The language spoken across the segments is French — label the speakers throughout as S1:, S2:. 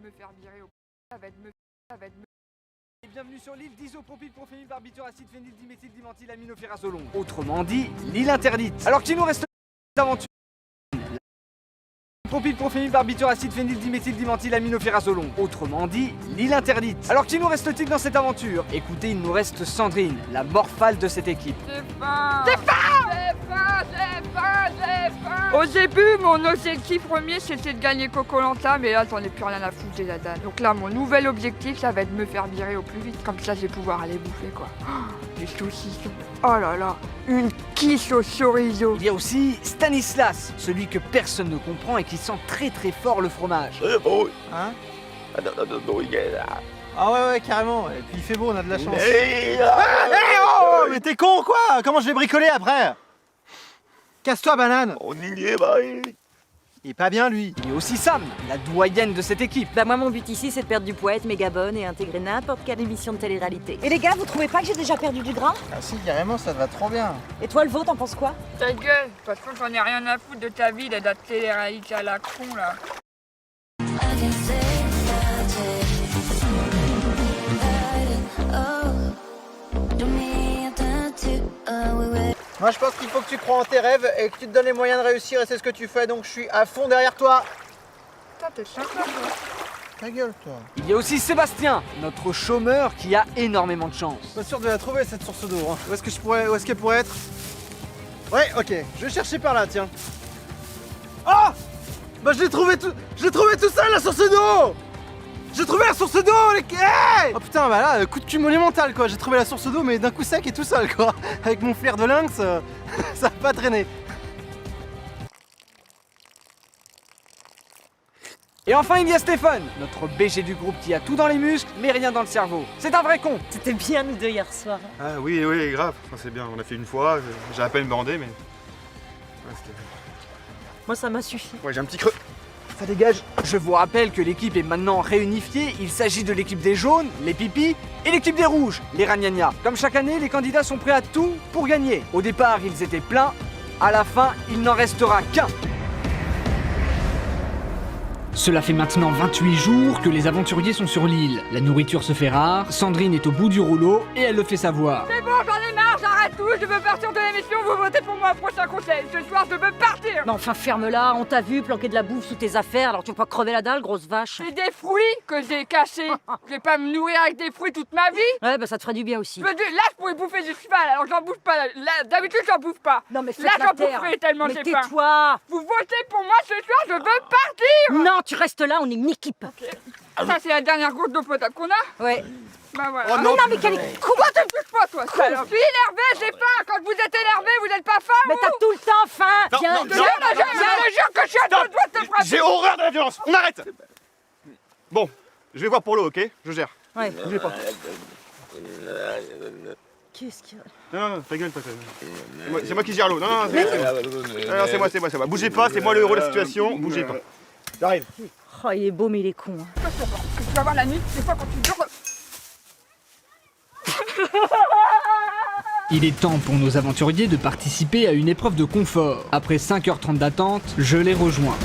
S1: me faire virer au... Ça va être me...
S2: Et bienvenue sur l'île d'isopropyl profényl barbituraacide phényldiméthyldimentylaminophérasolon. Autrement dit, l'île interdite. Alors qu'il nous reste d'aventure. Propyl profényl barbituraacide phényldiméthyldimentylaminophérasolon. Autrement dit, l'île interdite. Alors qu'il nous reste-t-il dans cette aventure? Écoutez, il nous reste Sandrine, la morphale de cette équipe.
S1: J'ai faim. Au début, mon objectif premier, c'était de gagner Koh-Lanta, mais là, j'en ai plus rien à foutre des dadas. Donc là, mon nouvel objectif, ça va être de me faire virer au plus vite. Comme ça, je vais pouvoir aller bouffer, quoi. Oh, les saucissons. Oh là là, une quiche au chorizo.
S2: Il y a aussi Stanislas, celui que personne ne comprend et qui sent très très fort le fromage.
S3: Hein? Ah ouais, carrément. Et puis il fait beau, on a de la chance. Oh, mais t'es con quoi? Comment je vais bricoler après? Casse-toi, banane. Il est pas bien, lui.
S2: Il y a aussi Sam, la doyenne de cette équipe.
S4: Bah moi mon but ici c'est de perdre du poids, être méga bonne et intégrer n'importe quelle émission de télé-réalité. Et les gars, vous trouvez pas que j'ai déjà perdu du gras?
S3: Ah si, carrément, ça te va trop bien.
S4: Et toi le veau, t'en penses quoi?
S1: Ta gueule, de toute façon, j'en ai rien à foutre de ta vie, de la télé-réalité à la con, là.
S3: Moi, je pense qu'il faut que tu crois en tes rêves et que tu te donnes les moyens de réussir et c'est ce que tu fais, donc je suis à fond derrière toi.
S1: Putain, t'es sympa, toi.
S3: Ta gueule, toi.
S2: Il y a aussi Sébastien, notre chômeur qui a énormément de chance.
S3: Pas sûr de la trouver cette source d'eau. Hein. Où est-ce qu'elle pourrait être? Ouais, ok. Je vais chercher par là, tiens. Oh! Bah je l'ai trouvé tout seul la source d'eau! J'ai trouvé la source d'eau, les hey! Oh putain, bah là, coup de cul monumental quoi. J'ai trouvé la source d'eau, mais d'un coup sec et tout seul quoi. Avec mon flair de lynx, ça va pas traîner.
S2: Et enfin, il y a Stéphane, notre BG du groupe qui a tout dans les muscles, mais rien dans le cerveau. C'est un vrai con.
S4: C'était bien nous deux hier soir.
S5: Ah oui, grave. Enfin, c'est bien, on a fait une fois, j'ai à peine bandé, mais... Ouais,
S4: Moi ça m'a suffi.
S5: ouais, j'ai un petit creux.
S2: Ça dégage. Je vous rappelle que l'équipe est maintenant réunifiée. Il s'agit de l'équipe des jaunes, les pipis, et l'équipe des rouges, les ragnagnas. Comme chaque année, les candidats sont prêts à tout pour gagner. Au départ, ils étaient pleins. À la fin, il n'en restera qu'un. Cela fait maintenant 28 jours que les aventuriers sont sur l'île. La nourriture se fait rare, Sandrine est au bout du rouleau et elle le fait savoir.
S1: C'est bon, j'en ai marre, j'arrête tout, je veux partir de l'émission, vous votez pour moi au prochain conseil. Ce soir, je veux partir.
S4: Mais enfin ferme-la, on t'a vu planquer de la bouffe sous tes affaires, alors tu vas pas crever la dalle, grosse vache.
S1: C'est des fruits que j'ai cachés. Je vais pas me nourrir avec des fruits toute ma vie.
S4: Ouais bah ça te ferait du bien aussi.
S1: Je veux dire, là, je pourrais bouffer du cheval, alors j'en bouffe pas. Là, d'habitude, j'en bouffe pas.
S4: Non mais
S1: Là,
S4: fais
S1: j'en
S4: la terre.
S1: boufferai tellement
S4: Mais
S1: j'ai faim.
S4: tais-toi.
S1: Vous votez pour moi ce soir, je veux partir.
S4: Non, tu restes là, on est une équipe.
S1: Ça, c'est la dernière goutte d'eau potable qu'on a.
S4: Ouais.
S1: Bah voilà.
S3: Oh
S4: Mais non mais quel est con.
S1: Pourquoi tu me touches pas, toi, salope? Je suis énervé, j'ai faim. Quand vous êtes énervé, vous n'êtes pas faim.
S4: Mais t'as tout le temps faim.
S5: Non,
S4: Viens,
S5: non,
S1: Je
S5: non.
S1: te jure que je suis à deux doigts de te frapper.
S5: J'ai horreur de la violence, on arrête. Bon, je vais voir pour l'eau, ok? Je gère.
S4: Ouais.
S5: Bougez pas.
S4: Qu'est-ce qu'il y a?
S5: Non, ta gueule, toi. C'est moi qui gère l'eau. Non, c'est moi. C'est moi. Bougez pas, c'est moi le héros de la situation. Bougez pas. J'arrive.
S4: Oh il est beau mais il est con. Hein.
S1: Tu vas voir la nuit, des fois quand tu dors.
S2: Il est temps pour nos aventuriers de participer à une épreuve de confort. Après 5h30 d'attente, je les rejoins.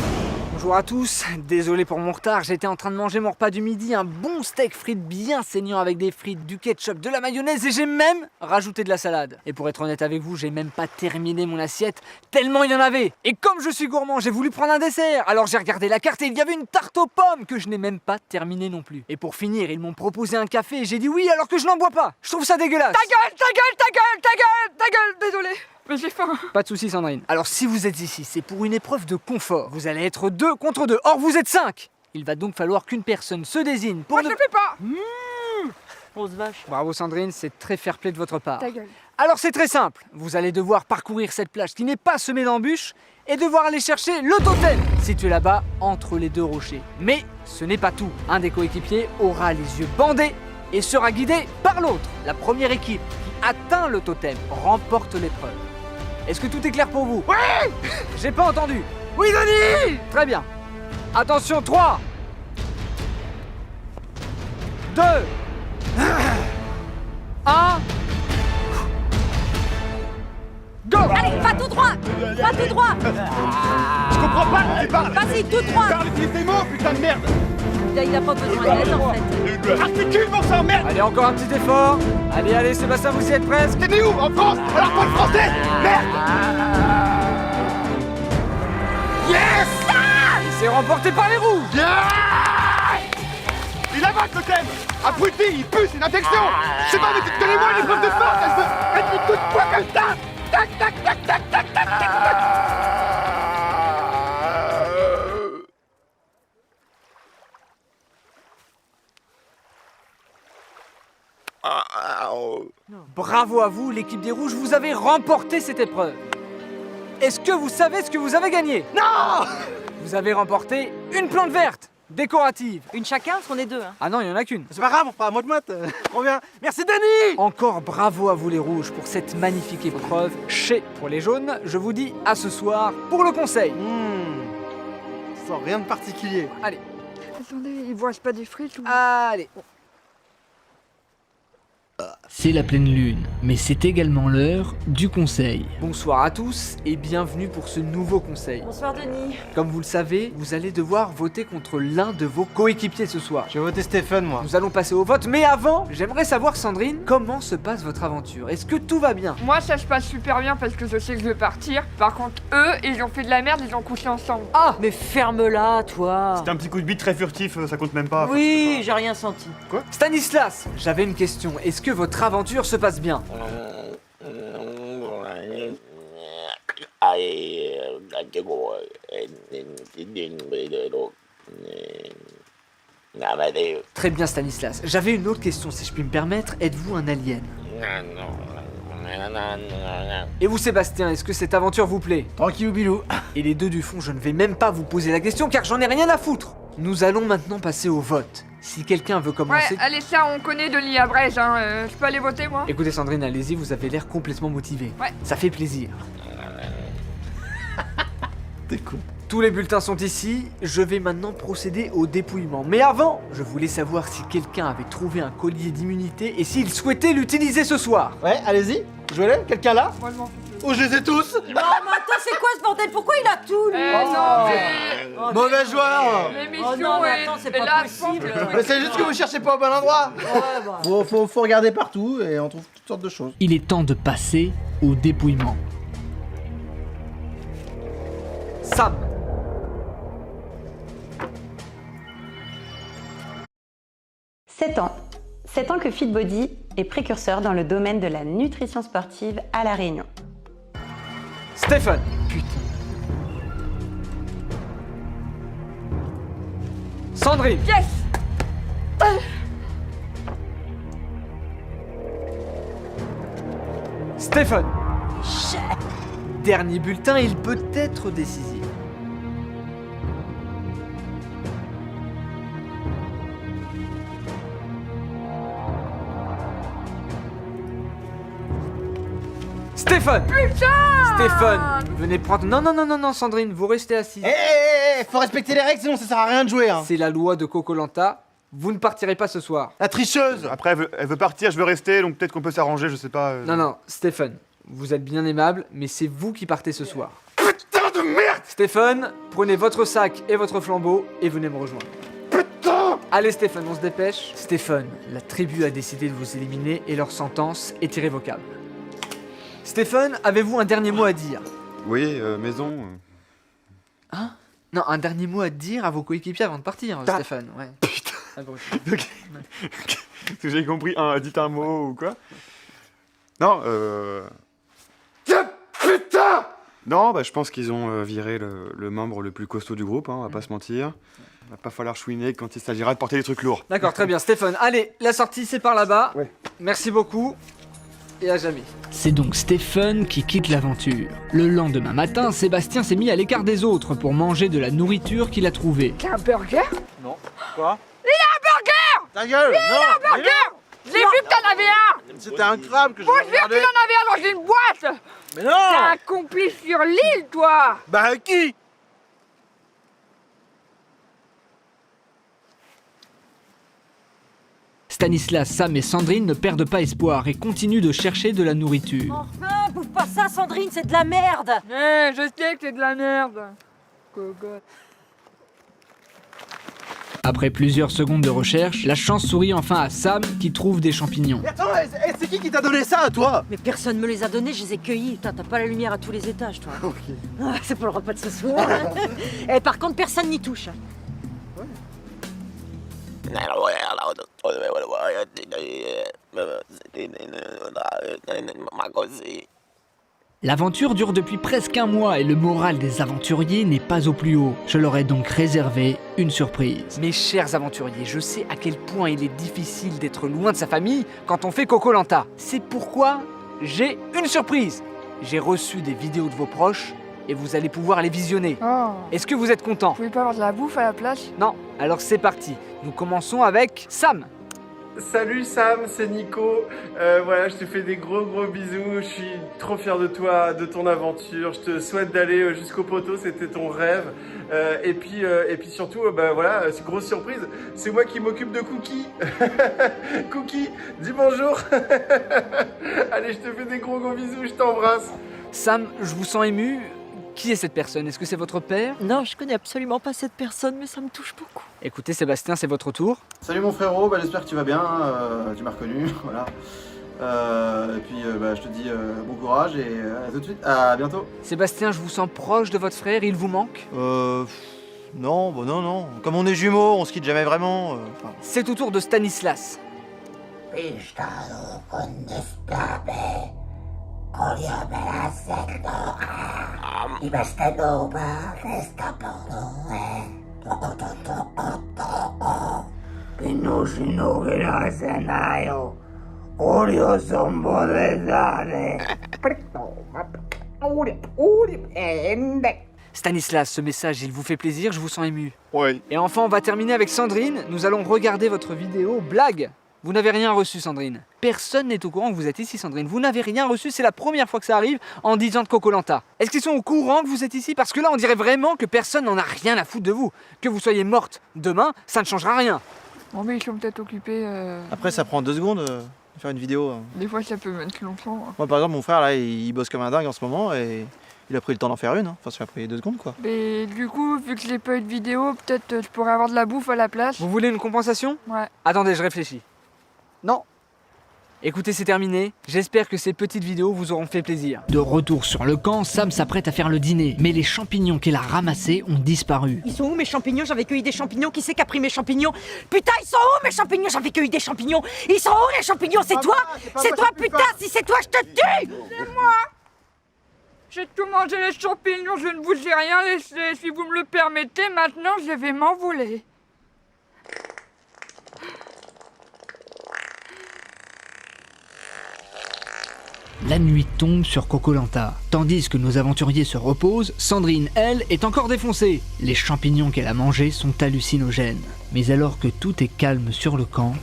S2: Bonjour à tous, désolé pour mon retard, j'étais en train de manger mon repas du midi, un bon steak frites bien saignant avec des frites, du ketchup, de la mayonnaise et j'ai même rajouté de la salade. Et pour être honnête avec vous, j'ai même pas terminé mon assiette, tellement il y en avait. Et comme je suis gourmand, j'ai voulu prendre un dessert, alors j'ai regardé la carte et il y avait une tarte aux pommes que je n'ai même pas terminée non plus. Et pour finir, ils m'ont proposé un café et j'ai dit oui alors que je n'en bois pas. Je trouve ça dégueulasse.
S1: Ta gueule, désolé. Mais j'ai faim.
S2: Pas de soucis Sandrine. Alors si vous êtes ici, c'est pour une épreuve de confort. Vous allez être 2 contre 2. Or vous êtes 5. Il va donc falloir qu'une personne se désigne pour
S1: Moi, je le fais pas.
S4: Grosse vache.
S2: Bravo Sandrine, c'est très fair-play de votre part.
S1: Ta gueule.
S2: Alors c'est très simple. Vous allez devoir parcourir cette plage qui n'est pas semée d'embûches et devoir aller chercher le totem situé là-bas entre les 2 rochers. Mais ce n'est pas tout. Un des coéquipiers aura les yeux bandés et sera guidé par l'autre. La première équipe qui atteint le totem remporte l'épreuve. Est-ce que tout est clair pour vous? Oui. J'ai pas entendu. Oui, Denis. Très bien. Attention, 3, 2, 1. Go.
S4: Allez, va tout droit. Va tout droit.
S5: Je comprends pas quand tu parles.
S4: Vas-y, tout droit.
S5: Parle, utilise tes mots, putain de merde.
S4: il a pas besoin d'aide en fait.
S5: Articule, mon sang, merde!
S2: Allez, encore un petit effort. Allez, Sébastien, vous y êtes presque.
S5: T'es né où? En France? Alors pas le français! Merde! Yes!
S2: Il s'est remporté par les rouges.
S5: Il avale le thème! Abruti, il pue, c'est une infection! Je sais pas, mais donnez-moi une épreuve de force! Elle se fait des coups de poing comme ça! Tac, tac, tac, tac, tac, tac, tac, tac!
S2: Bravo à vous, l'équipe des rouges, vous avez remporté cette épreuve. Est-ce que vous savez ce que vous avez gagné?
S3: Non!
S2: Vous avez remporté une plante verte, décorative.
S4: Une chacun, parce qu'on est deux. Hein.
S2: Ah non, il y en a qu'une.
S3: C'est pas grave, on fera moite-moite. Trop bien. Merci, Dani!
S2: Encore bravo à vous les rouges pour cette magnifique épreuve. Chez pour les jaunes, je vous dis à ce soir pour le conseil.
S3: Sans rien de particulier.
S2: Allez,
S1: Attendez, ils voient pas des frites ou...
S2: allez.
S6: C'est la pleine lune, mais c'est également l'heure du conseil.
S2: Bonsoir à tous et bienvenue pour ce nouveau conseil.
S4: Bonsoir Denis.
S2: Comme vous le savez, vous allez devoir voter contre l'un de vos coéquipiers ce soir.
S3: Je vais voter Stéphane, moi.
S2: Nous allons passer au vote, mais avant, j'aimerais savoir Sandrine, comment se passe votre aventure? Est-ce que tout va bien?
S1: Moi, ça se passe super bien parce que je sais que je vais partir. Par contre, eux, ils ont fait de la merde, ils ont couché ensemble.
S2: Ah!
S4: Mais ferme-la, toi.
S5: C'était un petit coup de bite très furtif, ça compte même pas.
S4: Oui, j'ai rien senti.
S2: Stanislas, j'avais une question. Est-ce que votre aventure se passe bien? Très bien Stanislas. J'avais une autre question si je puis me permettre. Êtes-vous un alien? Et vous Sébastien, est-ce que cette aventure vous plaît?
S3: Tranquille ou bilou.
S2: Et les deux du fond, je ne vais même pas vous poser la question car j'en ai rien à foutre. Nous allons maintenant passer au vote. Si quelqu'un veut
S1: Ouais,
S2: commencer...
S1: allez, ça, on connaît Denis Abrège, hein. Je peux aller voter, moi?
S2: Écoutez Sandrine, allez-y, vous avez l'air complètement motivé.
S1: Ouais.
S2: Ça fait plaisir.
S3: T'es con.
S2: Tous les bulletins sont ici, je vais maintenant procéder au dépouillement. Mais avant, je voulais savoir si quelqu'un avait trouvé un collier d'immunité et s'il souhaitait l'utiliser ce soir.
S3: Ouais, allez-y. Jouez-le. Quelqu'un là?
S1: Moi, je m'en fous.
S3: Oh, je les ai tous.
S4: Non, mais attends, c'est quoi ce bordel? Pourquoi il a tout, lui?
S1: Non,
S4: Oh,
S3: Mauvais joueur.
S1: l'émission
S4: Oh non, mais attends,
S1: est
S4: c'est pas
S1: là,
S4: possible.
S3: Mais c'est juste que vous cherchez pas au bon endroit.
S4: Ouais, bah.
S3: Faut regarder partout et on trouve toutes sortes de choses.
S6: Il est temps de passer au dépouillement.
S2: Sam.
S7: Sept ans que FitBody est précurseur dans le domaine de la nutrition sportive à La Réunion.
S2: Stéphane. Putain. Sandrine.
S1: Yes!
S2: Stéphane. Dernier bulletin, il peut être décisif. Stéphane.
S1: Putain!
S2: Stéphane, venez prendre... Non, Sandrine, vous restez assise.
S3: Faut respecter les règles, sinon ça sert à rien de jouer, hein.
S2: C'est la loi de Koh-Lanta. Vous ne partirez pas ce soir.
S3: La tricheuse.
S5: Après, elle veut partir, je veux rester, donc peut-être qu'on peut s'arranger, je sais pas.
S2: Non, Stéphane, vous êtes bien aimable, mais c'est vous qui partez ce soir.
S5: Putain de merde!
S2: Stéphane, prenez votre sac et votre flambeau et venez me rejoindre.
S5: Putain!
S2: Allez Stéphane, on se dépêche. Stéphane, la tribu a décidé de vous éliminer et leur sentence est irrévocable. Stéphane, avez-vous un dernier mot à dire?
S5: Oui, maison.
S2: Hein? Non, un dernier mot à dire à vos coéquipiers avant de partir, Stéphane, ouais.
S5: Putain!
S2: Ah, bon.
S5: Est-ce que j'ai compris? Dites un mot ou quoi? Non, Putain! Non, bah je pense qu'ils ont viré le membre le plus costaud du groupe, hein, on va pas se mentir. Va pas falloir chouiner quand il s'agira de porter des trucs lourds.
S2: D'accord, très bien. Stéphane, allez, la sortie c'est par là-bas.
S5: Ouais.
S2: Merci beaucoup et à jamais.
S6: C'est donc Stéphane qui quitte l'aventure. Le lendemain matin, Sébastien s'est mis à l'écart des autres pour manger de la nourriture qu'il a trouvée.
S1: T'as un burger?
S3: Non. Quoi?
S1: Il a un burger!
S3: Ta gueule. Non.
S1: Burger! J'ai vu que t'en avais un!
S3: C'était un crabe que je
S1: Moi, je vu que tu
S3: regardais.
S1: en avais un dans une boîte!
S3: Mais
S1: T'es
S3: non.
S1: un complice sur l'île, toi!
S3: Bah qui?
S6: Stanislas, Sam et Sandrine ne perdent pas espoir et continuent de chercher de la nourriture.
S4: Enfin, bouffe pas ça, Sandrine, c'est de la merde.
S1: Je sais que c'est de la merde. Cocotte.
S6: Après plusieurs secondes de recherche, la chance sourit enfin à Sam qui trouve des champignons.
S3: Mais attends, c'est qui t'a donné ça à toi?
S4: Mais personne me les a donnés, je les ai cueillis. Putain, t'as pas la lumière à tous les étages, toi.
S3: Ok.
S4: Ah, c'est pour le repas de ce soir. Et par contre, personne n'y touche.
S6: L'aventure dure depuis presque un mois et le moral des aventuriers n'est pas au plus haut. Je leur ai donc réservé une surprise.
S2: Mes chers aventuriers, je sais à quel point il est difficile d'être loin de sa famille quand on fait Koh-Lanta. C'est pourquoi j'ai une surprise. J'ai reçu des vidéos de vos proches et vous allez pouvoir les visionner.
S1: Oh.
S2: Est-ce que vous êtes content?
S1: Vous pouvez pas avoir de la bouffe à la place?
S2: Non. Alors c'est parti. Nous commençons avec Sam.
S8: Salut Sam, c'est Nico. Voilà, je te fais des gros bisous. Je suis trop fier de toi, de ton aventure. Je te souhaite d'aller jusqu'au poteau, c'était ton rêve. Et puis surtout, voilà, c'est grosse surprise. C'est moi qui m'occupe de Cookie. Cookie, dis bonjour. Allez, je te fais des gros bisous, je t'embrasse.
S2: Sam, je vous sens ému. Qui est cette personne? Est-ce que c'est votre père?
S4: Non, je connais absolument pas cette personne, mais ça me touche beaucoup.
S2: Écoutez Sébastien, c'est votre tour.
S3: Salut mon frérot, j'espère que tu vas bien, tu m'as reconnu, voilà. Et puis je te dis bon courage et à tout de suite, à bientôt.
S2: Sébastien, je vous sens proche de votre frère, il vous manque?
S3: Non, non. Comme on est jumeaux, on se quitte jamais vraiment.
S2: C'est au tour de Stanislas. Stanislas, ce message, il vous fait plaisir, je vous sens ému.
S5: Oui.
S2: Et enfin, on va terminer avec Sandrine. Nous allons regarder votre vidéo blague. Vous n'avez rien reçu, Sandrine. Personne n'est au courant que vous êtes ici, Sandrine. Vous n'avez rien reçu, c'est la première fois que ça arrive en 10 ans de Koh-Lanta. Est-ce qu'ils sont au courant que vous êtes ici? Parce que là, on dirait vraiment que personne n'en a rien à foutre de vous. Que vous soyez morte demain, ça ne changera rien.
S1: Bon, mais ils sont peut-être occupés.
S3: Après, ça prend 2 secondes de faire une vidéo.
S1: Des fois, ça peut mettre longtemps.
S3: Moi, par exemple, mon frère, là, il bosse comme un dingue en ce moment et il a pris le temps d'en faire une. Enfin, ça a pris 2 secondes, quoi.
S1: Mais du coup, vu que j'ai pas eu de vidéo, peut-être je pourrais avoir de la bouffe à la place.
S2: Vous voulez une compensation?
S1: Ouais.
S2: Attendez, je réfléchis. Non. Écoutez, c'est terminé. J'espère que ces petites vidéos vous auront fait plaisir.
S6: De retour sur le camp, Sam s'apprête à faire le dîner, mais les champignons qu'elle a ramassés ont disparu.
S4: Ils sont où mes champignons? J'avais cueilli des champignons. Qui c'est qui a pris mes champignons? Putain, ils sont où mes champignons? J'avais cueilli des champignons. Ils sont où les champignons? C'est toi? C'est toi, putain! Si c'est toi, je te tue!
S1: J'ai tout mangé les champignons, je ne vous ai rien laissé. Si vous me le permettez, maintenant je vais m'envoler.
S6: La nuit tombe sur Koh-Lanta. Tandis que nos aventuriers se reposent, Sandrine, elle, est encore défoncée. Les champignons qu'elle a mangés sont hallucinogènes. Mais alors que tout est calme sur le camp...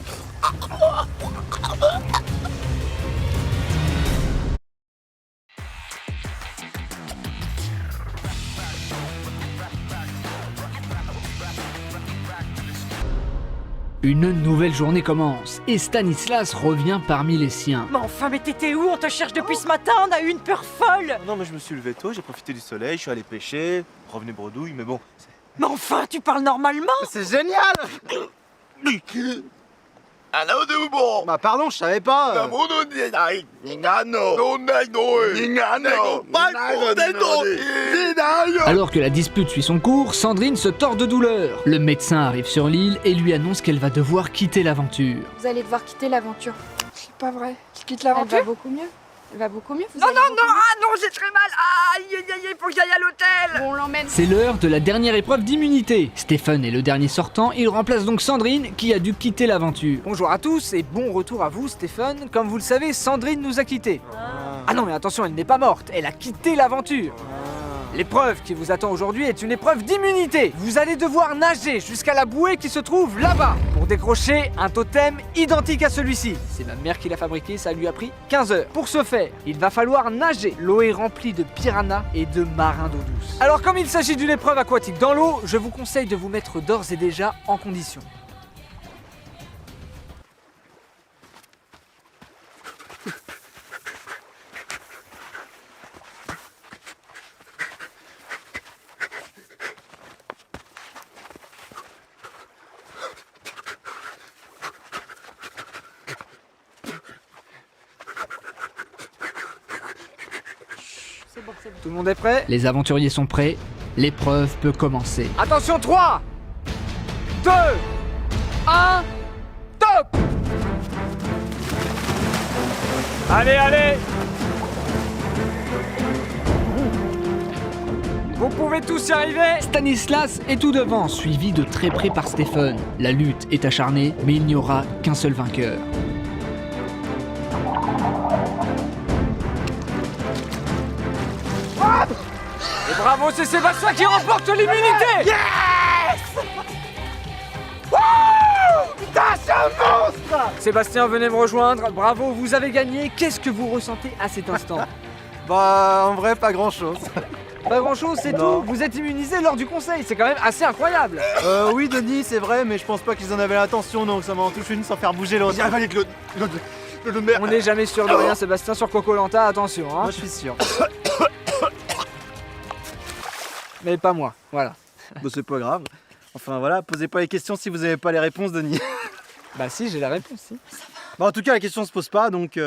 S6: Une nouvelle journée commence et Stanislas revient parmi les siens.
S4: Mais enfin, mais t'étais où? On te cherche depuis ce matin, on a eu une peur folle!
S9: Non, mais je me suis levé tôt, j'ai profité du soleil, je suis allé pêcher, revenu bredouille, mais bon.
S4: Mais enfin, tu parles normalement!
S3: C'est génial! Bah pardon, je savais pas.
S6: Alors que la dispute suit son cours, Sandrine se tord de douleur. Le médecin arrive sur l'île et lui annonce qu'elle va devoir quitter l'aventure.
S10: Vous allez devoir quitter l'aventure.
S1: C'est pas vrai. Je quitte
S10: Elle va
S1: l'aventure.
S10: beaucoup mieux. Elle va beaucoup mieux. Vous
S1: Non,
S10: allez
S1: non,
S10: beaucoup
S1: non,
S10: mieux.
S1: ah non, j'ai très mal. Aïe, faut que j'aille à l'hôtel.
S10: Bon, on l'emmène.
S6: C'est l'heure de la dernière épreuve d'immunité. Stéphane est le dernier sortant, il remplace donc Sandrine qui a dû quitter l'aventure.
S2: Bonjour à tous et bon retour à vous, Stéphane. Comme vous le savez, Sandrine nous a quittés. Ah non, mais attention, elle n'est pas morte, elle a quitté l'aventure. L'épreuve qui vous attend aujourd'hui est une épreuve d'immunité. Vous allez devoir nager jusqu'à la bouée qui se trouve là-bas pour décrocher un totem identique à celui-ci. C'est ma mère qui l'a fabriqué, ça lui a pris 15 heures. Pour ce faire, il va falloir nager. L'eau est remplie de piranhas et de marins d'eau douce. Alors comme il s'agit d'une épreuve aquatique dans l'eau, je vous conseille de vous mettre d'ores et déjà en condition. Tout le monde est prêt?
S6: Les aventuriers sont prêts, l'épreuve peut commencer.
S2: Attention, 3, 2, 1, top! Allez, allez! Vous pouvez tous y arriver!
S6: Stanislas est tout devant, suivi de très près par Stephen. La lutte est acharnée, mais il n'y aura qu'un seul vainqueur.
S2: Et bravo, c'est Sébastien qui remporte l'immunité!
S3: Yes! Putain, c'est un monstre!
S2: Sébastien, venez me rejoindre. Bravo, vous avez gagné. Qu'est-ce que vous ressentez à cet instant?
S3: Bah, en vrai, pas grand-chose.
S2: Pas grand-chose, c'est
S3: Non.
S2: tout. Vous êtes immunisé lors du conseil. C'est quand même assez incroyable.
S3: Oui, Denis, c'est vrai, mais je pense pas qu'ils en avaient l'intention, donc ça m'en touche une sans faire bouger l'autre.
S5: J'ai avalé de l'eau de mer.
S2: On n'est jamais sûr de rien, Sébastien, sur Koh-Lanta, attention. Hein.
S3: Moi, je suis sûr.
S2: Mais pas moi, voilà.
S3: Bah, c'est pas grave. Enfin, voilà, posez pas les questions si vous avez pas les réponses, Denis.
S2: Bah si, j'ai la réponse, si.
S3: Bah, en tout cas, la question se pose pas, donc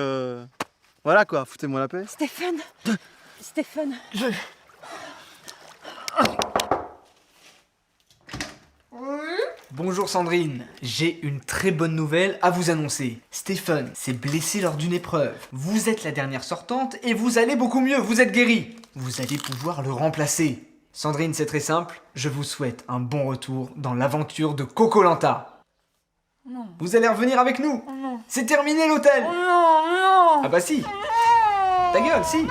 S3: voilà quoi, foutez-moi la paix.
S4: Stéphane Stéphane
S6: Bonjour Sandrine, j'ai une très bonne nouvelle à vous annoncer. Stephen s'est blessé lors d'une épreuve. Vous êtes la dernière sortante et vous allez beaucoup mieux, vous êtes guéri. Vous allez pouvoir le remplacer. Sandrine, c'est très simple, je vous souhaite un bon retour dans l'aventure de Koh-Lanta.
S1: Non.
S6: Vous allez revenir avec nous.
S1: Non.
S6: C'est terminé l'hôtel.
S1: Non, non.
S6: Ah bah si. Ta gueule, si.
S1: Non.